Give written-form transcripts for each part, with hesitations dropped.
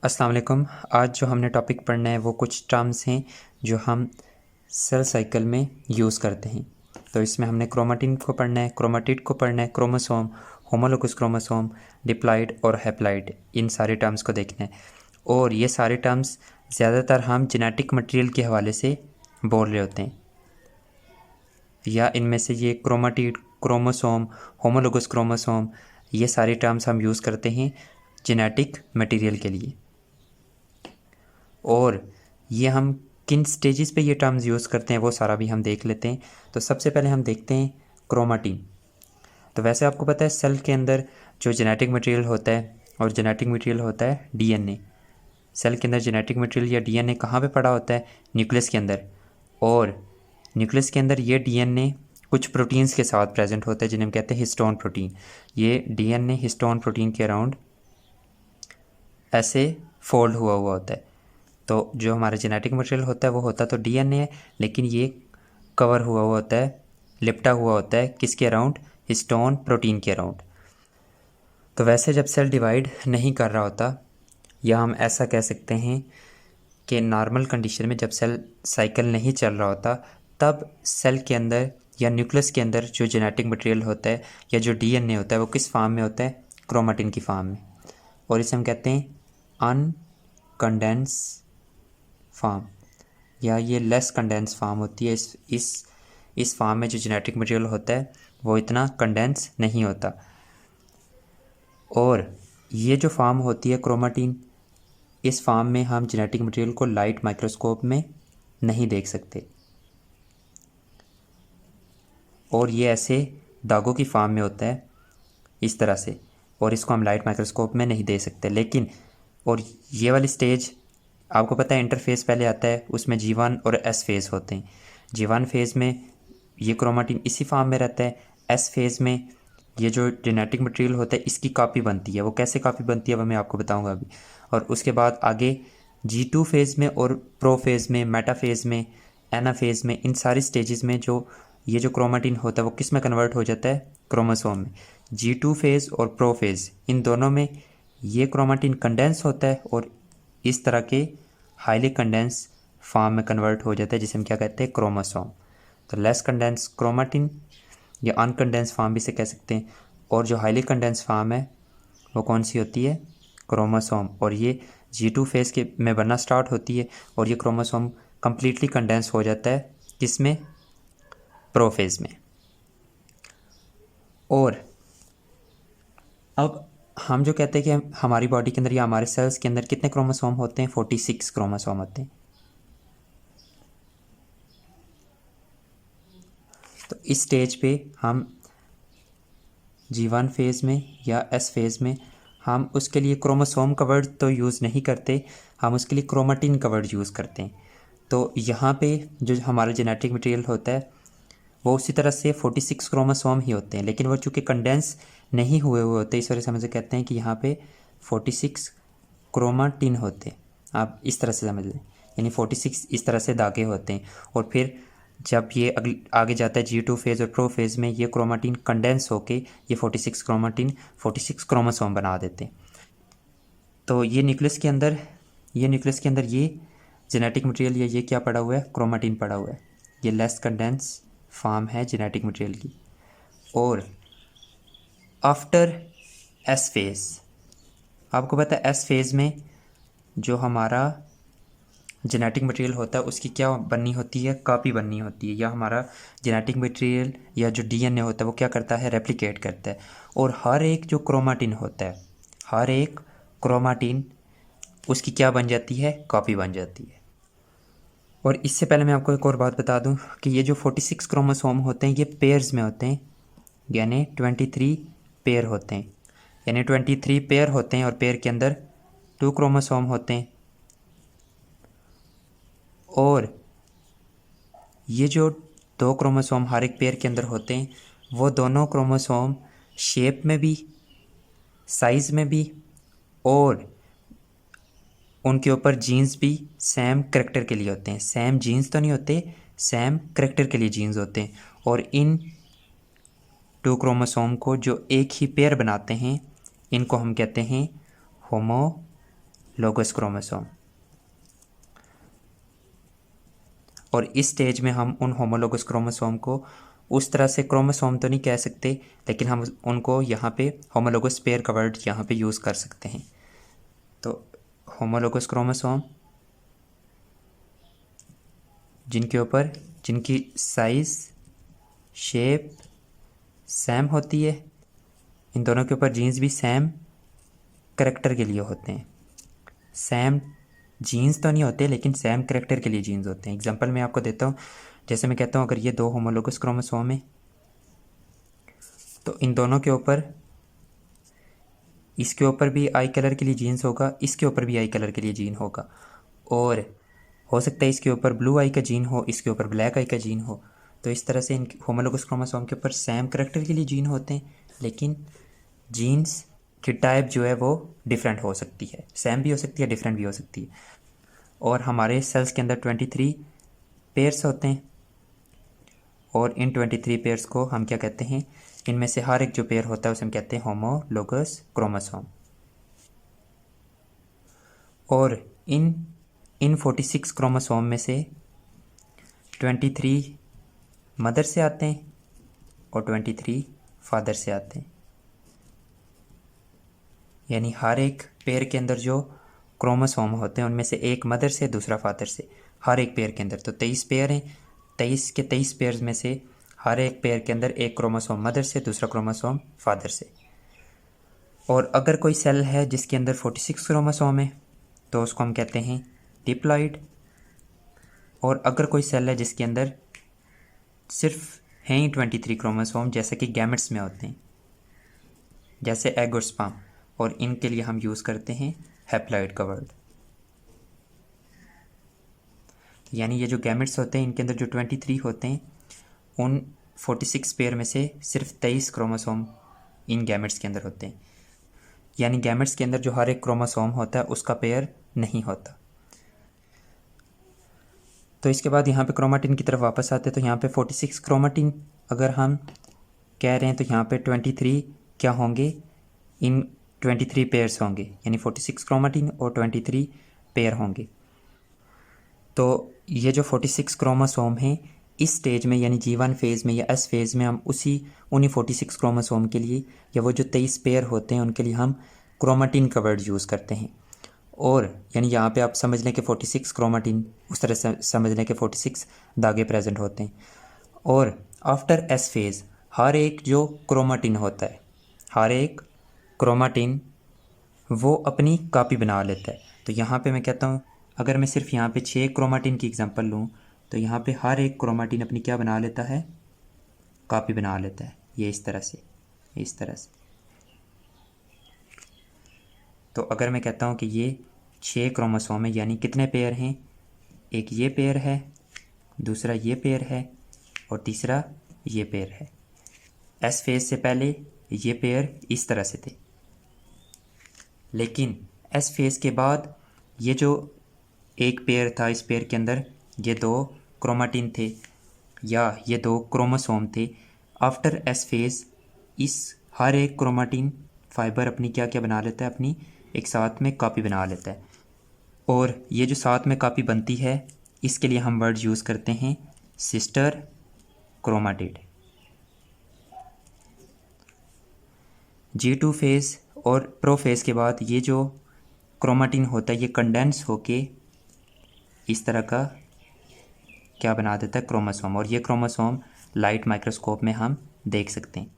अस्सलाम वालेकुम। आज जो हमने टॉपिक पढ़ना है वो कुछ टर्म्स हैं जो हम सेल साइकिल में यूज़ करते हैं। तो इसमें हमने क्रोमेटिन को पढ़ना है, क्रोमेटिड को पढ़ना है, क्रोमोसोम, होमोलोगस क्रोमोसोम, डिप्लॉइड और हैप्लॉइड, इन सारे टर्म्स को देखना है। और ये सारे टर्म्स ज़्यादातर हम जेनेटिक मटेरियल के हवाले से बोल रहे होते हैं, या इनमें से ये क्रोमेटिड, क्रोमोसोम, होमोलोगस क्रोमोसोम, ये सारे टर्म्स हम यूज़ करते हैं जेनेटिक मटेरियल के लिए। और ये हम किन स्टेजेस पे ये टर्म्स यूज़ करते हैं वो सारा भी हम देख लेते हैं। तो सबसे पहले हम देखते हैं क्रोमेटिन। तो वैसे आपको पता है सेल के अंदर जो जेनेटिक मटेरियल होता है और जेनेटिक मटेरियल होता है डीएनए। सेल के अंदर जेनेटिक मटेरियल या डीएनए कहाँ पे पड़ा होता है? न्यूक्लियस के अंदर। और न्यूक्लियस के अंदर ये डीएनए कुछ प्रोटीन्स के साथ प्रेजेंट होता है जिन्हें हम कहते हैं हिस्टोन प्रोटीन। ये डीएनए हिस्टोन प्रोटीन के अराउंड ऐसे फोल्ड हुआ हुआ होता है। तो जो हमारा जेनेटिक मटेरियल होता है वो होता तो डीएनए है, लेकिन ये कवर हुआ हुआ होता है, लिपटा हुआ होता है किसके अराउंड? हिस्टोन प्रोटीन के अराउंड। तो वैसे जब सेल डिवाइड नहीं कर रहा होता, या हम ऐसा कह सकते हैं कि नॉर्मल कंडीशन में जब सेल साइकिल नहीं चल रहा होता, तब सेल के अंदर या न्यूक्लियस के अंदर जो जेनेटिक मटेरियल होता है या जो डीएनए होता है वो किस फॉर्म में होता है? क्रोमेटिन की फॉर्म में। और इसे हम कहते हैं अनकंडेंस फार्म, या ये लेस कंडेंस फार्म होती है। इस फार्म में जो जेनेटिक मटेरियल होता है वो इतना कंडेंस नहीं होता। और ये जो फार्म होती है क्रोमेटिन, इस फार्म में हम जेनेटिक मटेरियल को लाइट माइक्रोस्कोप में नहीं देख सकते, और ये ऐसे दागों की फार्म में होता है इस तरह से, और इसको हम लाइट माइक्रोस्कोप में नहीं दे सकते। लेकिन और ये वाली स्टेज आपको पता है इंटरफेस पहले आता है, उसमें G1 और S फेज़ होते हैं। G1 फेज़ में ये क्रोमेटिन इसी फॉर्म में रहता है। S फेज़ में ये जो जेनेटिक मटेरियल होता है इसकी कॉपी बनती है। वो कैसे कॉपी बनती है वो मैं आपको बताऊंगा अभी। और उसके बाद आगे G2 फेज़ में और प्रो फेज़ में, मेटा फेज़ में, एना फेज़ में, इन सारी स्टेजेस में जो ये जो क्रोमेटिन होता है वो किस में कन्वर्ट हो जाता है? क्रोमोसोम में। G2 फेज़ और प्रो फेज़, इन दोनों में ये क्रोमेटिन कंडेंस होता है और इस तरह के हाईली कंडेंस फॉर्म में कन्वर्ट हो जाता है, जिसे हम क्या कहते हैं? क्रोमोसोम। तो लेस कंडेंस क्रोमेटिन या अनकंडेंस फॉर्म भी से कह सकते हैं। और जो हाईली कंडेंस फॉर्म है वो कौन सी होती है? क्रोमोसोम। और ये G2 फेज़ के में बनना स्टार्ट होती है और ये क्रोमोसोम कम्प्लीटली कंडेंस हो जाता है किसमें? प्रो फेज़ में। और अब हम जो कहते हैं कि हमारी बॉडी के अंदर या हमारे सेल्स के अंदर कितने क्रोमोसोम होते हैं? 46 क्रोमोसोम होते हैं। तो इस स्टेज पे हम G1 फेज़ में या S फेज़ में हम उसके लिए क्रोमोसोम का वर्ड तो यूज़ नहीं करते, हम उसके लिए क्रोमेटिन का वर्ड यूज़ करते हैं। तो यहाँ पे जो हमारा जेनेटिक मटेरियल होता है वो उसी तरह से 46 क्रोमोसोम ही होते हैं, लेकिन वो चूँकि कंडेंस नहीं हुए हुए होते, इस वजह से हम इसे कहते हैं कि यहाँ पे 46 क्रोमेटिन होते हैं। आप इस तरह से समझ लें, यानी 46 इस तरह से धागे होते हैं। और फिर जब ये आगे जाता है G2 फेज़ और प्रो फेज़ में, ये क्रोमेटिन कंडेंस होके ये 46 क्रोमेटिन 46 क्रोमोसोम बना देते हैं। तो ये न्यूक्लियस के अंदर ये जेनेटिक मटेरियल या ये क्या पड़ा हुआ है? क्रोमेटिन पड़ा हुआ है। ये लेस कंडेंस फॉर्म है जेनेटिक मटेरियल की। और आफ्टर एस फेज़, आपको पता है एस फेज़ में जो हमारा जेनेटिक मटेरियल होता है उसकी क्या बननी होती है? कॉपी बननी होती है। या हमारा जेनेटिक मटेरियल या जो डीएनए होता है वो क्या करता है? रेप्लिकेट करता है। और हर एक जो क्रोमेटिन होता है, हर एक क्रोमेटिन उसकी क्या बन जाती है? कॉपी बन जाती है। और इससे पहले मैं आपको एक और बात बता दूं कि ये जो 46 क्रोमोसोम होते हैं ये पेयर्स में होते हैं, यानी 23 पेयर होते हैं। यानी 23 पेयर होते हैं और पेयर के अंदर 2 क्रोमोसोम होते हैं। और ये जो 2 क्रोमोसोम हर एक पेयर के अंदर होते हैं, वो दोनों क्रोमोसोम शेप में भी, साइज़ में भी, और उनके ऊपर जीन्स भी सेम करेक्टर के लिए होते हैं। सेम जीन्स तो नहीं होते, सेम करेक्टर के लिए जीन्स होते हैं। और इन 2 क्रोमोसोम को जो एक ही पेयर बनाते हैं, इनको हम कहते हैं होमोलोगस होमोलोगस क्रोमोसोम। और इस स्टेज में हम उन होमोलोगस क्रोमोसोम को उस तरह से क्रोमोसोम तो नहीं कह सकते, लेकिन हम उनको यहाँ पे होमोलोगस पेयर का वर्ड यहाँ पे यूज़ कर सकते हैं। तो होमोलोगस क्रोमोसोम जिनकी साइज़ शेप सेम होती है, इन दोनों के ऊपर जीन्स भी सेम करैक्टर के लिए होते हैं। सेम जीन्स तो नहीं होते, लेकिन सेम करैक्टर के लिए जीन्स होते हैं। एग्जांपल मैं आपको देता हूँ, जैसे मैं कहता हूँ अगर ये दो होमोलोगस क्रोमोसोम है तो इन दोनों के ऊपर, इसके ऊपर भी आई कलर के लिए जीन्स होगा, इसके ऊपर भी आई कलर के लिए जीन होगा, और हो सकता है इसके ऊपर ब्लू आई का जीन हो, इसके ऊपर ब्लैक आई का जीन हो। तो इस तरह से इन होमोलोगस क्रोमोसोम के ऊपर सेम करैक्टर के लिए जीन होते हैं, लेकिन जीन्स की टाइप जो है वो डिफरेंट हो सकती है, सेम भी हो सकती है, डिफरेंट भी हो सकती है। और हमारे सेल्स के अंदर 23 पेयर्स होते हैं, और इन 23 पेयर्स को हम क्या कहते हैं, इनमें से हर एक जो पेयर होता है उसे हम कहते हैं होमोलोगस क्रोमोसोम। और इन 46 क्रोमोसोम में से 23 मदर से आते हैं और 23 फादर से आते हैं। यानी हर एक पेयर के अंदर जो क्रोमोसोम होते हैं उनमें से एक मदर से, दूसरा फादर से, हर एक पेयर के अंदर। तो 23 पेयर हैं, 23 के 23 पेयर्स में से हर एक पेयर के अंदर एक क्रोमोसोम मदर से, दूसरा क्रोमोसोम फादर से। और अगर कोई सेल है जिसके अंदर 46 क्रोमोसोम है तो उसको हम कहते हैं डिप्लॉइड। और अगर कोई सेल है जिसके अंदर सिर्फ हैं ही 23 क्रोमोसोम, जैसे कि गैमेट्स में होते हैं, जैसे एग और स्पर्म, और इनके लिए हम यूज़ करते हैं हैप्लॉइड का वर्ड। यानी ये जो गैमेट्स होते हैं इनके अंदर जो 23 होते हैं, उन 46 पेयर में से सिर्फ 23 क्रोमोसोम इन गैमेट्स के अंदर होते हैं। यानी गैमेट्स के अंदर जो हर एक क्रोमोसोम होता है उसका पेयर नहीं होता। तो इसके बाद यहाँ पे क्रोमाटिन की तरफ वापस आते हैं। तो यहाँ पे 46 क्रोमाटिन अगर हम कह रहे हैं तो यहाँ पे 23 क्या होंगे, इन 23 पेयर्स होंगे, यानी 46 क्रोमाटिन और 23 पेयर होंगे। तो ये जो 46 क्रोमोसोम हैं इस स्टेज में, यानी G1 फेज़ में या S फेज़ में, हम उन्हीं 46 क्रोमोसोम के लिए या वो जो 23 पेयर होते हैं उनके लिए हम क्रोमाटिन का वर्ड यूज़ करते हैं। और यानी यहाँ पे आप समझ लें कि 46 क्रोमाटिन, उस तरह से समझ लें कि 46 धागे प्रेजेंट होते हैं। और आफ्टर S फेज़ हर एक जो क्रोमाटिन होता है, हर एक क्रोमाटिन वो अपनी कॉपी बना लेता है। तो यहाँ पे मैं कहता हूँ अगर मैं सिर्फ यहाँ पे 6 क्रोमाटिन की एग्जांपल लूँ तो यहाँ पे हर एक क्रोमाटिन अपनी क्या बना लेता है, कॉपी बना लेता है। ये इस तरह से, इस तरह से। तो अगर मैं कहता हूँ कि ये 6 क्रोमोसोम है, यानी कितने पेयर हैं, एक ये पेयर है, दूसरा ये पेयर है और तीसरा ये पेयर है। एस फेज से पहले ये पेयर इस तरह से थे, लेकिन एस फेज के बाद ये जो एक पेयर था, इस पेयर के अंदर ये 2 क्रोमाटिन थे या ये 2 क्रोमोसोम थे। आफ्टर एस फेज इस हर एक क्रोमाटिन फाइबर अपनी क्या क्या बना लेता है, अपनी एक साथ में कॉपी बना लेता है। और ये जो साथ में कॉपी बनती है इसके लिए हम वर्ड यूज़ करते हैं सिस्टर क्रोमाटिड। G2 फेज़ और प्रो फेज़ के बाद ये जो क्रोमाटिन होता है ये कंडेंस होके इस तरह का क्या बना देता है, क्रोमोसोम। और ये क्रोमोसोम लाइट माइक्रोस्कोप में हम देख सकते हैं।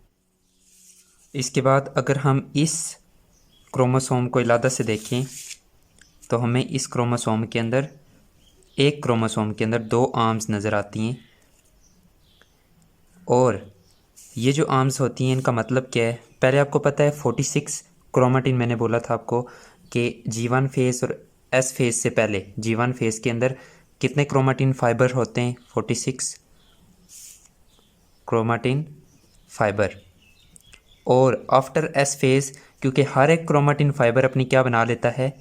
इसके बाद अगर हम इस क्रोमोसोम को अलग से देखें तो हमें इस क्रोमोसोम के अंदर, एक क्रोमोसोम के अंदर 2 आर्म्स नज़र आती हैं। और ये जो आर्म्स होती हैं इनका मतलब क्या है, पहले आपको पता है 46 क्रोमाटिन, मैंने बोला था आपको कि G1 फेज़ और S फेज़ से पहले G1 फेज़ के अंदर कितने क्रोमाटिन फाइबर होते हैं, 46 क्रोमाटिन फाइबर। और आफ्टर S फेज़ क्योंकि हर एक क्रोमाटिन फाइबर अपनी क्या बना लेता है,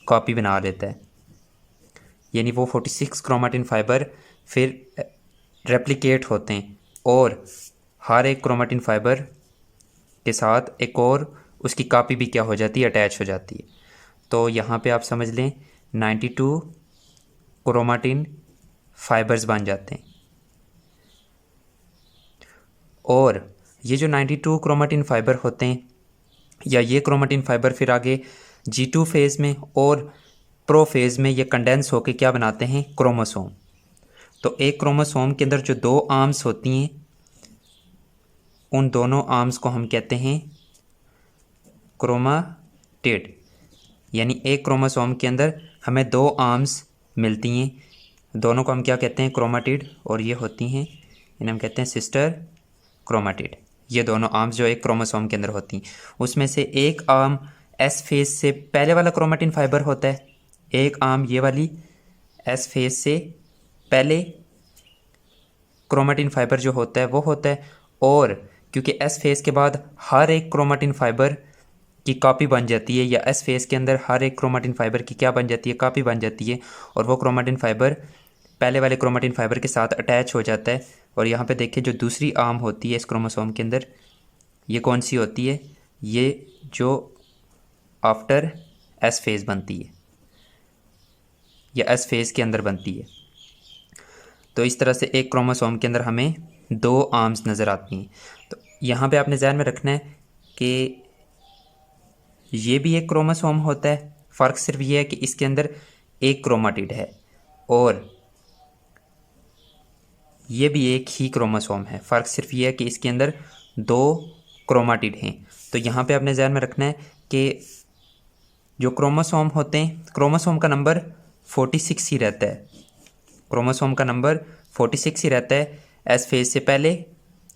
कॉपी बना लेता है, यानी वो 46 क्रोमाटिन फाइबर फिर रेप्लिकेट होते हैं और हर एक क्रोमाटिन फाइबर के साथ एक और उसकी कॉपी भी क्या हो जाती है, अटैच हो जाती है। तो यहाँ पे आप समझ लें 92 क्रोमाटिन फाइबर्स बन जाते हैं। और ये जो 92 क्रोमाटिन फाइबर होते हैं या ये क्रोमाटिन फाइबर फिर आगे G2 फेज़ में और प्रो फेज़ में ये कंडेंस होकर क्या बनाते हैं, क्रोमोसोम। तो एक क्रोमोसोम के अंदर जो दो आर्म्स होती हैं उन दोनों आर्म्स को हम कहते हैं क्रोमाटिड। यानी एक क्रोमोसोम के अंदर हमें दो आर्म्स मिलती हैं, दोनों को हम क्या कहते हैं, क्रोमाटिड। और ये होती हैं, इन्हें हम कहते हैं सिस्टर क्रोमाटिड। ये दोनों आर्म्स जो एक क्रोमोसोम के अंदर होती हैं, उसमें से एक आर्म एस फेज से पहले वाला क्रोमाटिन फाइबर होता है, एक आर्म ये वाली एस फेज से पहले क्रोमाटिन फाइबर जो होता है वो होता है। और क्योंकि एस फेज के बाद हर एक क्रोमाटिन फाइबर की कॉपी बन जाती है, या एस फेज के अंदर हर एक क्रोमाटिन फाइबर की क्या बन जाती है, कॉपी बन जाती है। और वो क्रोमाटिन फाइबर पहले वाले क्रोमाटिन फाइबर के साथ अटैच हो जाता है। और यहाँ पे देखिए जो दूसरी आर्म होती है इस क्रोमोसोम के अंदर, ये कौन सी होती है, ये जो आफ्टर एस फेज बनती है या एस फेज के अंदर बनती है। तो इस तरह से एक क्रोमोसोम के अंदर हमें दो आर्म्स नज़र आती हैं। तो यहाँ पे आपने ध्यान में रखना है कि ये भी एक क्रोमोसोम होता है, फ़र्क सिर्फ ये है कि इसके अंदर एक क्रोमाटिड है, और ये भी एक ही क्रोमोसोम है, फ़र्क सिर्फ ये है कि इसके अंदर दो क्रोमाटिड हैं। तो यहाँ पे आपने ध्यान में रखना है कि जो क्रोमोसोम होते हैं, क्रोमोसोम का नंबर 46 ही रहता है, क्रोमोसोम का नंबर 46 ही रहता है एस फेज से पहले,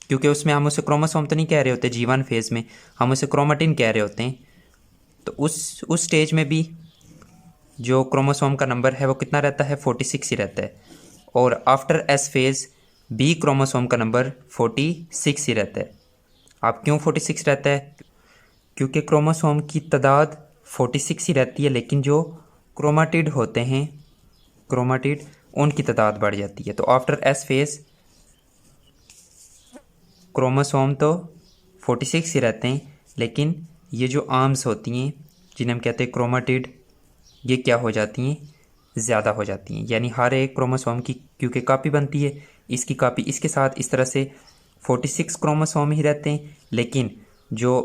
क्योंकि उसमें हम उसे क्रोमोसोम तो नहीं कह रहे होते, G1 फेज में हम उसे क्रोमाटिन कह रहे होते हैं। तो उस स्टेज में भी जो क्रोमोसोम का नंबर है वो कितना रहता है, 46 ही रहता है। और after S phase B chromosome का नंबर 46 ही रहता है। अब क्यों 46 रहता है, क्योंकि क्रोमोसोम की तादाद 46 ही रहती है, लेकिन जो क्रोमाटिड होते हैं, क्रोमाटिड, उनकी तादाद बढ़ जाती है। तो आफ्टर एस फेज क्रोमोसोम तो 46 ही रहते हैं, लेकिन ये जो आर्म्स होती हैं जिन्हें हम कहते हैं क्रोमाटिड, ये क्या हो जाती हैं, ज़्यादा हो जाती हैं। यानी हर एक क्रोमोसोम की क्योंकि कॉपी बनती है, इसकी कॉपी इसके साथ इस तरह से 46 क्रोमोसोम ही रहते हैं, लेकिन जो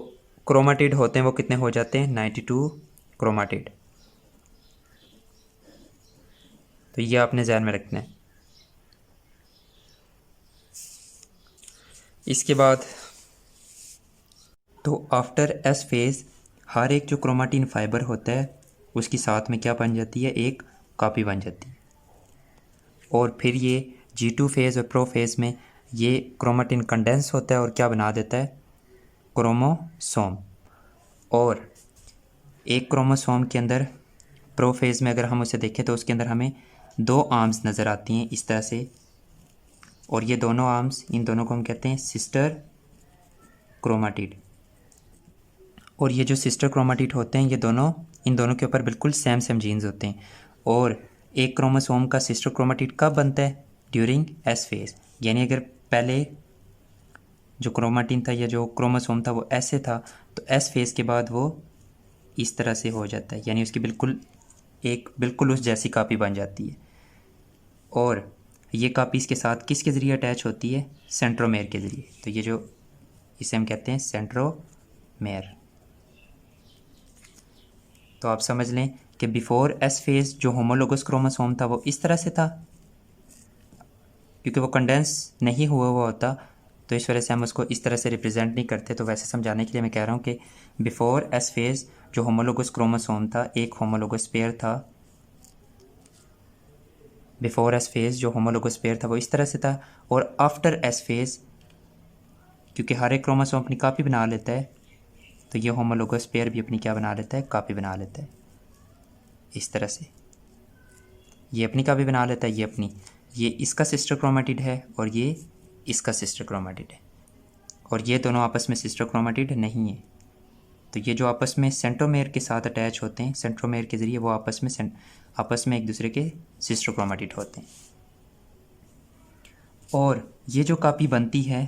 क्रोमाटिड होते हैं वो कितने हो जाते हैं, 92 क्रोमाटिड। तो ये आपने ध्यान में रखना है। इसके बाद तो आफ्टर एस फेज हर एक जो क्रोमाटिन फाइबर होता है उसकी साथ में क्या बन जाती है, एक कॉपी बन जाती है। और फिर ये G2 फेज़ और प्रो फेज़ में ये क्रोमाटिन कंडेंस होता है और क्या बना देता है, क्रोमोसोम। और एक क्रोमोसोम के अंदर प्रो फेज़ में अगर हम उसे देखें तो उसके अंदर हमें दो आर्म्स नज़र आती हैं इस तरह से, और ये दोनों आर्म्स, इन दोनों को हम कहते हैं सिस्टर क्रोमाटिड। और ये जो सिस्टर क्रोमाटिड होते हैं, ये दोनों, इन दोनों के ऊपर बिल्कुल सेम सेम जीन्स होते हैं। और एक क्रोमोसोम का सिस्टर क्रोमाटिड कब बनता है, ड्यूरिंग एस फेज। यानी अगर पहले जो क्रोमाटिन था या जो क्रोमोसोम था वो ऐसे था, तो एस फेज के बाद वो इस तरह से हो जाता है, यानी उसकी बिल्कुल उस जैसी कापी बन जाती है। और ये कापी इसके साथ किसके ज़रिए अटैच होती है, सेंट्रोमेयर के ज़रिए। तो ये जो इसे हम कहते हैं सेंट्रोमेयर। तो आप समझ लें कि बिफोर एस फेज जो होमोलोगस क्रोमोसोम था वो इस तरह से था, क्योंकि वो कंडेंस नहीं हुआ होता, तो इस वजह से हम उसको इस तरह से रिप्रेजेंट नहीं करते। तो वैसे समझाने के लिए मैं कह रहा हूँ कि बिफोर एस फेज जो होमोलोगस क्रोमोसोम था, एक होमोलोगस पेयर था, बिफोर एस फेज जो होमोलोगस पेयर था वो इस तरह से था। और आफ्टर एस फेज क्योंकि हर एक क्रोमोसोम अपनी कॉपी बना लेता है, तो ये होमोलोगस पेयर भी अपनी क्या बना लेता है, कॉपी बना लेता है इस तरह से। ये अपनी कॉपी बना लेता है, ये अपनी, ये इसका सिस्टर क्रोमाटिड है और ये इसका सिस्टर क्रोमाटिड है, और ये दोनों आपस में सिस्टर क्रोमाटिड नहीं है। तो ये जो आपस में सेंट्रोमेयर के साथ अटैच होते हैं, सेंट्रोमेयर के ज़रिए वो आपस में एक दूसरे के सिस्टर क्रोमाटिड होते हैं। और ये जो कॉपी बनती है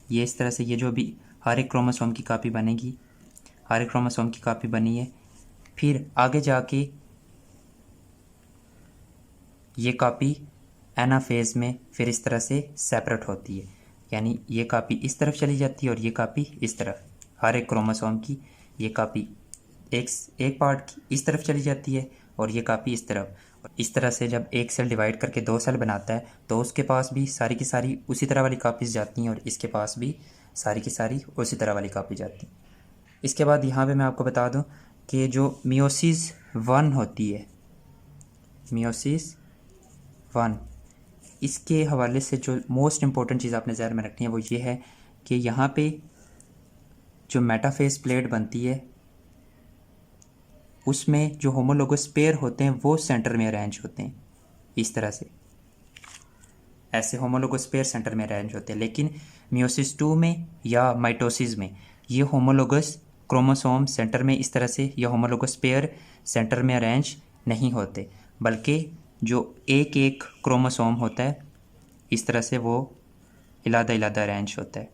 ये इस तरह से, ये जो अभी हर एक क्रोमोसोम की कॉपी बनेगी, हर एक क्रोमोसोम की कॉपी बनी है, फिर आगे जाके ये कॉपी एनाफेज में फिर इस तरह से सेपरेट होती है, यानी ये कॉपी इस तरफ चली जाती है और ये कॉपी इस तरफ। हर एक क्रोमोसोम की ये कॉपी एक पार्ट की इस तरफ चली जाती है और ये कॉपी इस तरफ। और इस तरह से जब एक सेल डिवाइड करके 2 सेल बनाता है तो उसके पास भी सारी की सारी उसी तरह वाली कापीज़ जाती हैं और इसके पास भी सारी की सारी उसी तरह वाली कापी जाती हैं। इसके बाद यहाँ पे मैं आपको बता दूँ कि जो मियोसिस 1 होती है, मियोसिस 1, इसके हवाले से जो मोस्ट इम्पॉर्टेंट चीज़ आपने ज़हन में रखनी है वो ये है कि यहाँ पे जो मेटाफेज प्लेट बनती है उसमें जो होमोलोगस पेयर होते हैं वो सेंटर में अरेंज होते हैं। इस तरह से ऐसे होमोलोगस पेयर सेंटर में अरेंज होते हैं, लेकिन मियोसिस 2 में या माइटोसिस में ये होमोलोगस क्रोमोसोम सेंटर में इस तरह से या होमोलोगस पेयर सेंटर में अरेंज नहीं होते, बल्कि जो एक एक क्रोमोसोम होता है इस तरह से वो इलादा इलादा अरेंज होता है।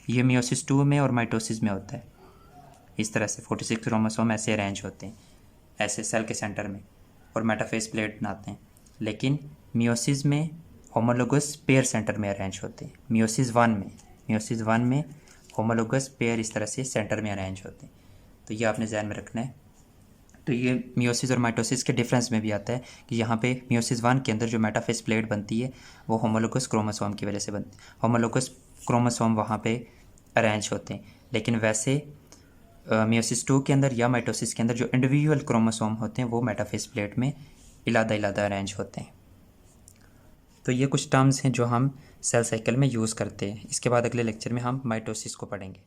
ये मियोसिस 2 में और माइटोसिस में होता है। इस तरह से 46 क्रोमोसोम ऐसे अरेंज होते हैं ऐसे सेल के सेंटर में और मेटाफेज प्लेट बनाते हैं, लेकिन मियोसिस में होमोलोगस पेयर सेंटर में अरेंज होते हैं। मियोसिस 1 में होमोलोगस पेयर इस तरह से सेंटर में अरेंज होते हैं। तो ये आपने ध्यान में रखना है। तो ये मियोसिस और माइटोसिस के डिफरेंस में भी आता है कि यहाँ पे मियोसिस 1 के अंदर जो मेटाफेज प्लेट बनती है वो होमोलोगस क्रोमोसोम की वजह से बनती है, होमोलोगस क्रोमोसोम वहाँ पे अरेंज होते हैं। लेकिन वैसे मियोसिस 2 के अंदर या माइटोसिस के अंदर जो इंडिविजुअल क्रोमोसोम होते हैं वो मेटाफेज प्लेट में इलादा इलादा अरेंज होते हैं। तो ये कुछ टर्म्स हैं जो हम सेल साइकिल में यूज़ करते हैं। इसके बाद अगले लेक्चर में हम माइटोसिस को पढ़ेंगे।